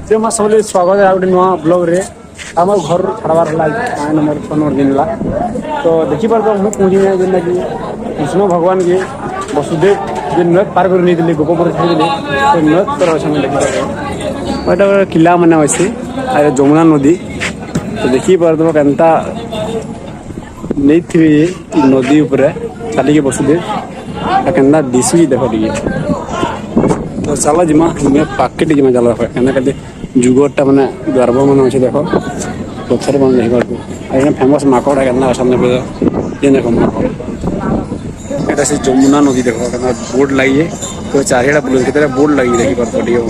से मैं सब स्वागत है गोटे नुआ ब्लॉग रे आम घर छाड़बार है नंबर 6 दिन है तो देखिपार तो मुझे पहुँची जेनटा कि कृष्ण भगवान के वसुदेव जो नद पार कर नहीं गोपपुर छाड़ी तो नद तर अच्छे देखिए गोटे किला मैंने अच्छे जमुना नदी तो देखिपार तो केनता नहीं थी नदी उपर चलिए वसुदेव केनता दिशुची देख टे तो चलो जिमा पाके जिमा चलो कहते जुगरटा मैंने गर्भ मन अच्छे देख पथर मन देखा फेमस माकड़ है सामने ये देख माकड़ এটা সে যমুনা নদী দেখো কেন বোর্ড লাগিয়ে তো চারিটা পুলিশ কেতে বোর্ড লাগিয়ে দেখি পারতো টিও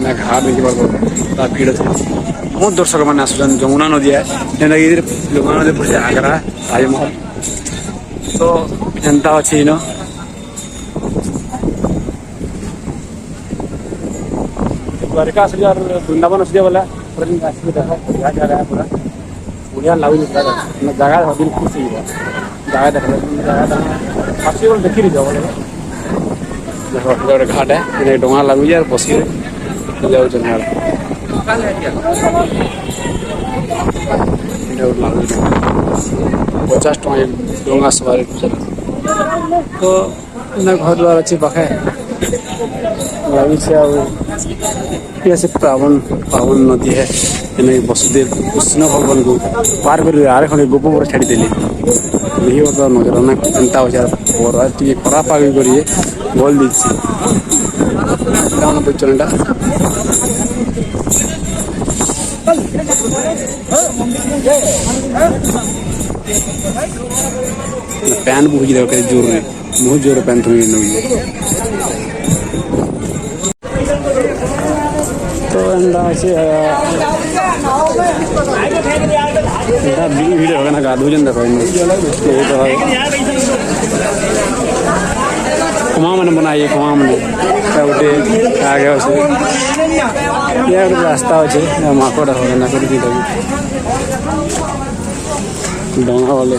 না ঘাট দেখি পারতো তা ভিড় আছে বহুত দর্শক মানে আসুছেন যমুনা নদী যেটা কি যমুনা নদী পড়ছে আগ্রা তাজমহল তো এনতা আছে ইনো द्वारिका असली और वृंदावन असली वाला देखो क्या जा रहा है पूरा बढ़िया लागू जगह दिन खुश जगह देख जगह देखी रही जाओ देखो गोटे घाट है डोंगा लगुच और बसी जाऊ 50 टका डोंगा सवारी तो घर द्वार अच्छी पाखे लगे से पावन पावन नदी है वसुदेव कृष्ण भगवान को पार कर आरे खंडे गोपपुर छाड़ी देली देखिए तो नजर ना चिंता हो खराब पाग करिए भल दीची चलटा पैन बुझी देख जोर बहुत जोर पैन तुम तो एंदा अच्छे भिड़ होगा ना गाधुजन देखो खुमा मैंने बनाई खुमा मैंने गोटे आगे अच्छे ये गोटे रास्ता अच्छे माकड़ होगा ना कर डोंगा वाले